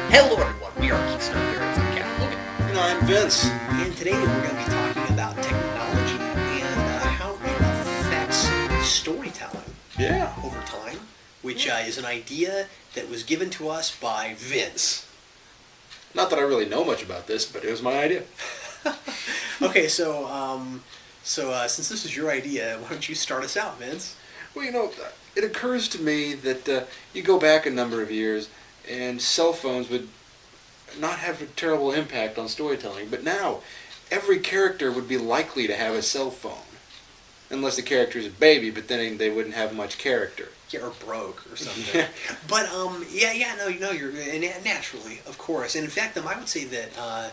Hello everyone, we are Geeks and Nerds. I'm Captain Logan. And I'm Vince. And today we're going to be talking about technology and how it affects storytelling Yeah. over time, which is an idea that was given to us by Vince. Not that I really know much about this, but it was my idea. Okay, so since this is your idea, why don't you start us out, Vince? Well, it occurs to me that you go back a number of years and cell phones would not have a terrible impact on storytelling. But now, every character would be likely to have a cell phone. Unless the character is a baby, but then they wouldn't have much character. Yeah, or broke or something. But no, you're naturally, of course. And in fact, I would say that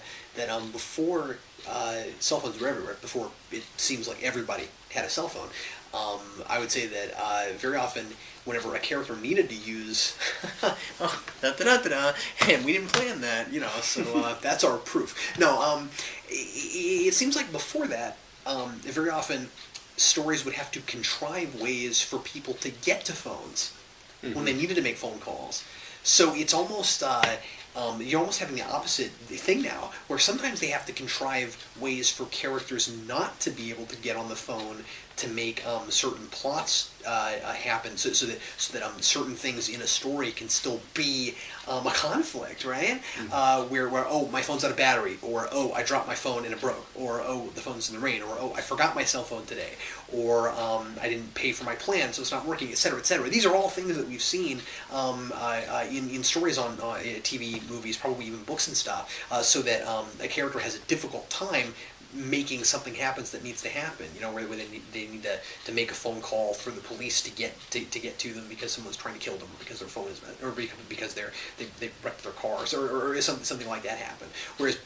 before cell phones were everywhere, before it seems like everybody had a cell phone, I would say that very often, whenever a character needed to use, and we didn't plan that, so that's our proof. No, it seems like before that, very often, stories would have to contrive ways for people to get to phones when they needed to make phone calls. So it's almost you're almost having the opposite thing now, where sometimes they have to contrive ways for characters not to be able to get on the phone to make certain plots happen, so that certain things in a story can still be a conflict, right? Where oh, my phone's out of battery, or oh, I dropped my phone and it broke, or oh, the phone's in the rain, or oh, I forgot my cell phone today, or I didn't pay for my plan, so it's not working, etc., etc. These are all things that we've seen in stories on TV, movies, probably even books and stuff, so that a character has a difficult time making something happens that needs to happen, where they need to make a phone call for the police to get to them because someone's trying to kill them, or because their phone is, or because they wrecked their cars, or something like that happen. Whereas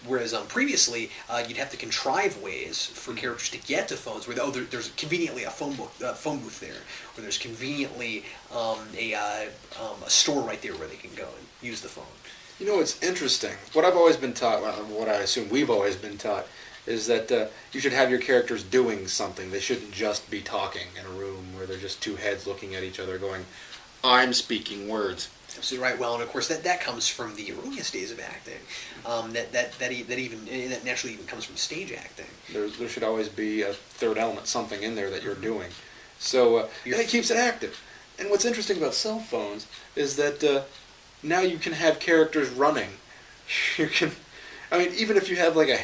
previously you'd have to contrive ways for characters to get to phones, where there's conveniently a phone booth there, or there's conveniently a store right there where they can go and use the phone. It's interesting. What I've always been taught, what I assume we've always been taught, is that you should have your characters doing something. They shouldn't just be talking in a room where they're just two heads looking at each other going, I'm speaking words. Absolutely right. Well, and of course that comes from the earliest days of acting. That naturally even comes from stage acting. There should always be a third element, something in there that you're doing. So and it keeps it active. And what's interesting about cell phones is that now you can have characters running. You can. Even if you have like a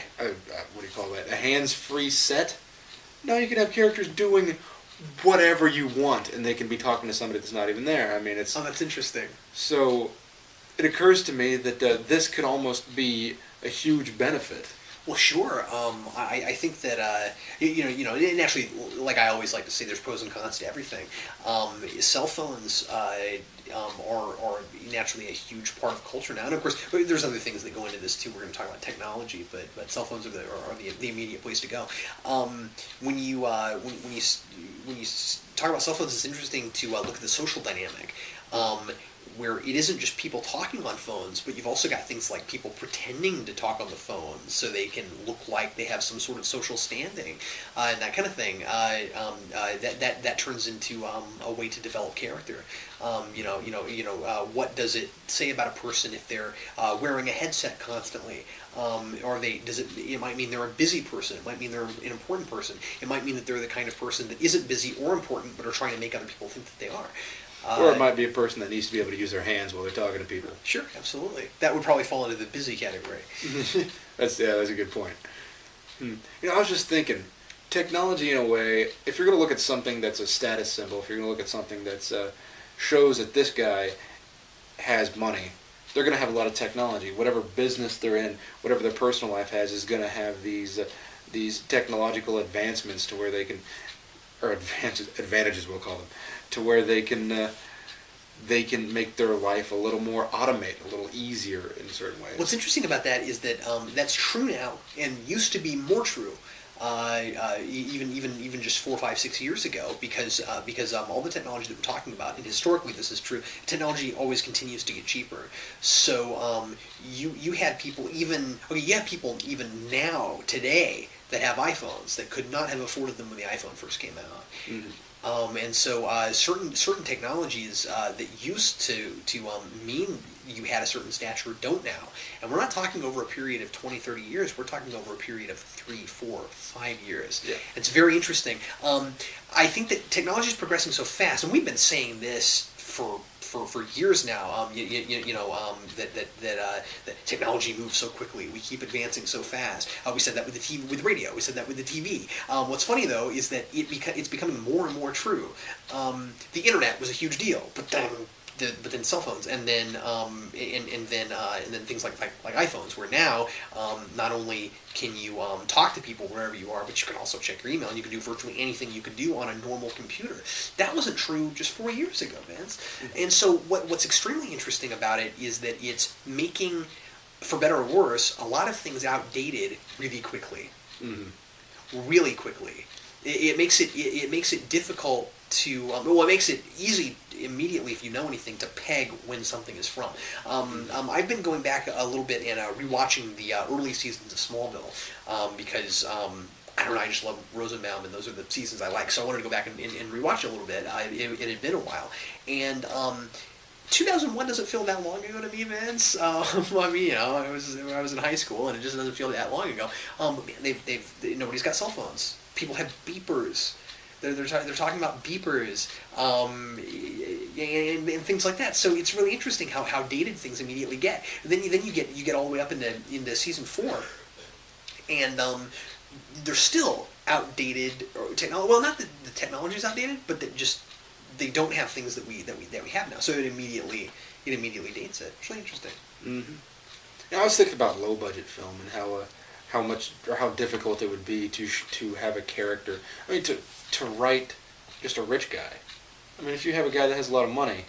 hands-free set, now you can have characters doing whatever you want, and they can be talking to somebody that's not even there. Oh, that's interesting. So it occurs to me that this could almost be a huge benefit. Well, sure. I think that and actually, like I always like to say, there's pros and cons to everything. Cell phones are naturally a huge part of culture now, and of course, there's other things that go into this too. We're going to talk about technology, but cell phones are the immediate place to go. When you talk about cell phones, it's interesting to look at the social dynamic. Where it isn't just people talking on phones, but you've also got things like people pretending to talk on the phone so they can look like they have some sort of social standing, and that kind of thing. That turns into a way to develop character. What does it say about a person if they're wearing a headset constantly? It might mean they're a busy person. It might mean they're an important person. It might mean that they're the kind of person that isn't busy or important, but are trying to make other people think that they are. Or it might be a person that needs to be able to use their hands while they're talking to people. Sure, absolutely. That would probably fall into the busy category. That's a good point. I was just thinking, technology in a way, if you're going to look at something that's a status symbol, if you're going to look at something that shows that this guy has money, they're going to have a lot of technology. Whatever business they're in, whatever their personal life has, is going to have these technological advancements to where they can, or advantages we'll call them, to where they can make their life a little more automated, a little easier in certain ways. What's interesting about that is that that's true now, and used to be more true. Even just 4, 5, 6 years ago, because all the technology that we're talking about, and historically this is true, technology always continues to get cheaper. So you had people even now today that have iPhones that could not have afforded them when the iPhone first came out. And so certain technologies that used to mean you had a certain stature don't now. And we're not talking over a period of 20, 30 years. We're talking over a period of 3, 4, 5 years. Yeah. It's very interesting. I think that technology is progressing so fast, and we've been saying this for years now. That technology moves so quickly. We keep advancing so fast. We said that with the TV, with radio. We said that with the TV. What's funny though is that it's becoming more and more true. The internet was a huge deal, but then cell phones, and then things like iPhones, where now not only can you talk to people wherever you are, but you can also check your email, and you can do virtually anything you could do on a normal computer. That wasn't true just 4 years ago, Vince. And so what's extremely interesting about it is that it's making, for better or worse, a lot of things outdated really quickly. Mm-hmm. Really quickly. It makes it difficult to it makes it easy immediately, if you know anything, to peg when something is from. I've been going back a little bit and rewatching the early seasons of Smallville because I don't know, I just love Rosenbaum, and those are the seasons I like. So I wanted to go back and rewatch it a little bit. It had been a while, and 2001 doesn't feel that long ago to me, Vince. I mean, I was in high school, and it just doesn't feel that long ago. But man, nobody's got cell phones. People have beepers. They're talking about beepers and things like that. So it's really interesting how dated things immediately get. And then you get all the way up into season 4, and they're still outdated technology. Well, not that the technology is outdated, but that just they don't have things that we have now. So it immediately dates it. It's really interesting. Mm-hmm. Now, I was thinking about low budget film and how much or how difficult it would be to have a character. I mean, to write just a rich guy. I mean, if you have a guy that has a lot of money,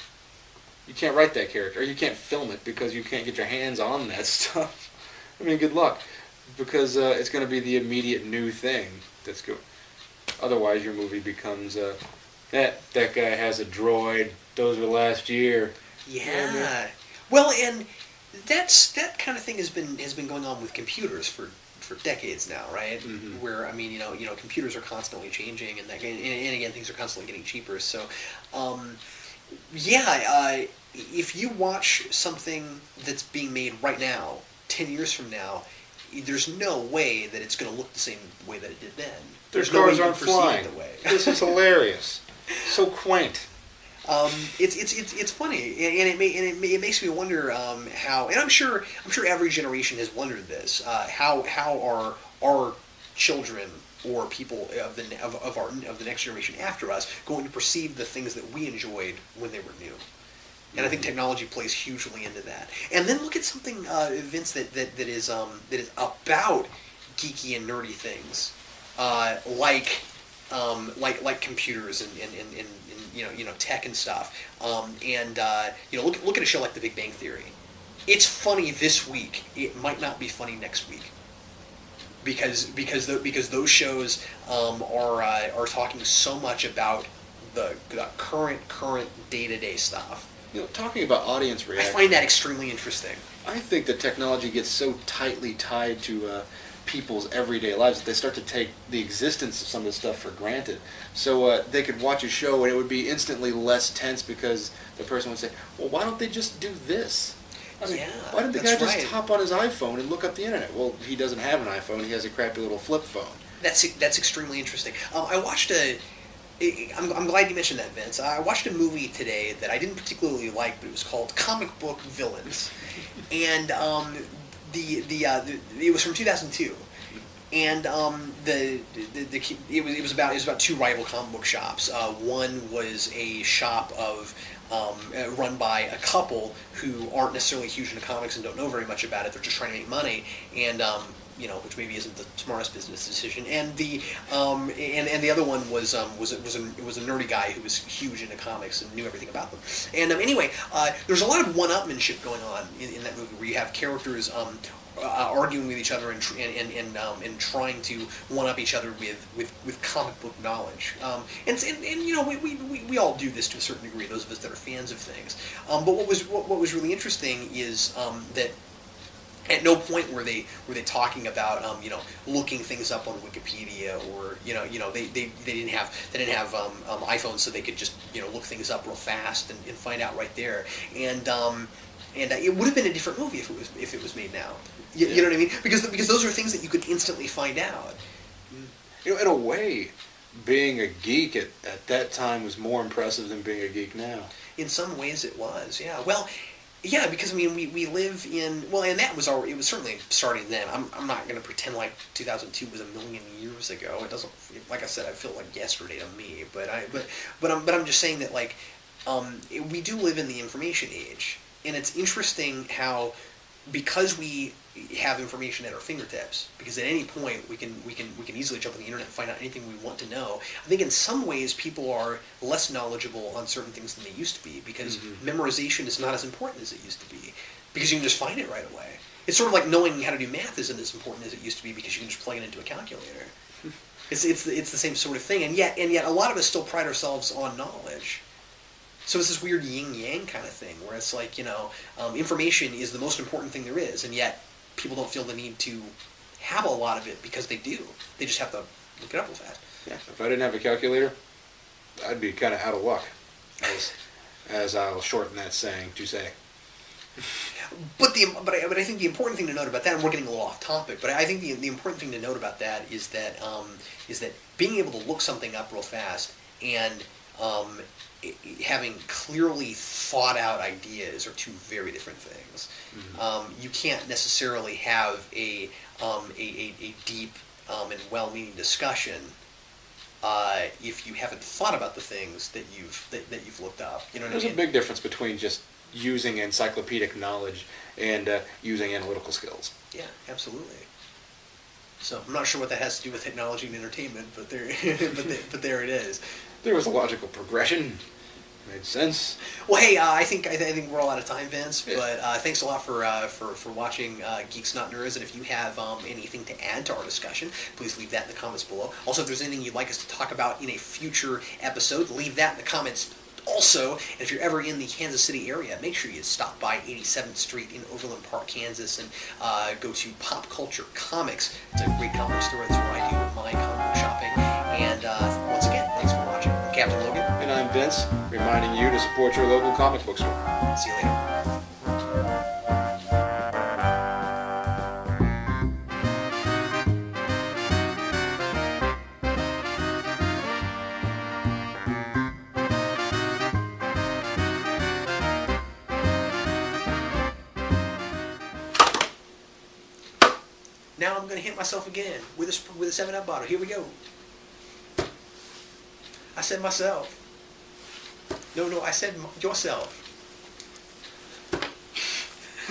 you can't write that character, or you can't film it because you can't get your hands on that stuff. I mean, good luck, because it's going to be the immediate new thing that's good. Otherwise, your movie becomes that guy has a droid. Those were last year. Yeah. Well, and that kind of thing has been going on with computers for decades now, right? Mm-hmm. Where, I mean, computers are constantly changing, and again, things are constantly getting cheaper. So, if you watch something that's being made right now, 10 years from now, there's no way that it's going to look the same way that it did then. Their cars aren't flying. This is hilarious. So quaint. It's funny, and it makes me wonder how. And I'm sure every generation has wondered this. How are our children or people of the next generation after us going to perceive the things that we enjoyed when they were new? And I think technology plays hugely into that. And then look at something, Vince, that is about geeky and nerdy things, like computers and tech and stuff. Look at a show like The Big Bang Theory. It's funny this week. It might not be funny next week. Because those shows are talking so much about the current day-to-day stuff. Talking about audience reaction, I find that extremely interesting. I think that technology gets so tightly tied to people's everyday lives that they start to take the existence of some of this stuff for granted. So they could watch a show and it would be instantly less tense because the person would say, well, why don't they just do this? I mean, why didn't the guy just hop on his iPhone and look up the internet? Well, he doesn't have an iPhone. He has a crappy little flip phone. That's extremely interesting. I watched I'm glad you mentioned that, Vince. I watched a movie today that I didn't particularly like, but it was called Comic Book Villains, and it was from 2002, and it was about two rival comic book shops. One was a shop run by a couple who aren't necessarily huge into comics and don't know very much about it. They're just trying to make money, and which maybe isn't the smartest business decision. And the other one was a nerdy guy who was huge into comics and knew everything about them. And anyway, there's a lot of one-upmanship going on in that movie, where you have characters arguing with each other and trying to one-up each other with comic book knowledge. We all do this to a certain degree. Those of us that are fans of things. But what was really interesting is that At no point were they talking about looking things up on Wikipedia, or they didn't have iPhones, so they could just look things up real fast and find out right there. And it would have been a different movie if it was made now. You know what I mean? Because those are things that you could instantly find out. In a way, being a geek at that time was more impressive than being a geek now. In some ways, it was. Yeah. Well. Yeah, because I mean, we live in, well, and that was it was certainly starting then. I'm not going to pretend like 2002 was a million years ago. It doesn't, like I said, I feel like yesterday to me. But I'm just saying that we do live in the information age, and it's interesting how, because we have information at our fingertips, because at any point we can easily jump on the internet and find out anything we want to know. I think in some ways people are less knowledgeable on certain things than they used to be, because memorization is not as important as it used to be, because you can just find it right away. It's sort of like knowing how to do math isn't as important as it used to be, because you can just plug it into a calculator. It's the same sort of thing, and yet a lot of us still pride ourselves on knowledge. So it's this weird yin-yang kind of thing, where it's like, information is the most important thing there is, and yet people don't feel the need to have a lot of it because they do. They just have to look it up real fast. Yeah, if I didn't have a calculator, I'd be kind of out of luck, as I'll shorten that saying to say. But I think the important thing to note about that, and we're getting a little off topic, but I think the important thing to note about that is that being able to look something up real fast and having clearly thought out ideas are two very different things. You can't necessarily have a deep and well-meaning discussion if you haven't thought about the things that you've looked up. You know what There's I mean? a big difference between just using encyclopedic knowledge and using analytical skills. Yeah, absolutely. So I'm not sure what that has to do with technology and entertainment, but there there it is. There was a logical progression. Made sense. Well, hey, I think we're all out of time, Vince. Yeah. But thanks a lot for watching Geeks Not Nerds. And if you have anything to add to our discussion, please leave that in the comments below. Also, if there's anything you'd like us to talk about in a future episode, leave that in the comments. Also, and if you're ever in the Kansas City area, make sure you stop by 87th Street in Overland Park, Kansas, and go to Pop Culture Comics. It's a great comic store. That's where I do my comic book shopping. And once again, thanks for watching. I'm Captain Logan. And I'm Vince, reminding you to support your local comic book store. See you later. Now I'm going to hit myself again with a 7-Up bottle. Here we go. I said myself. No, I said yourself.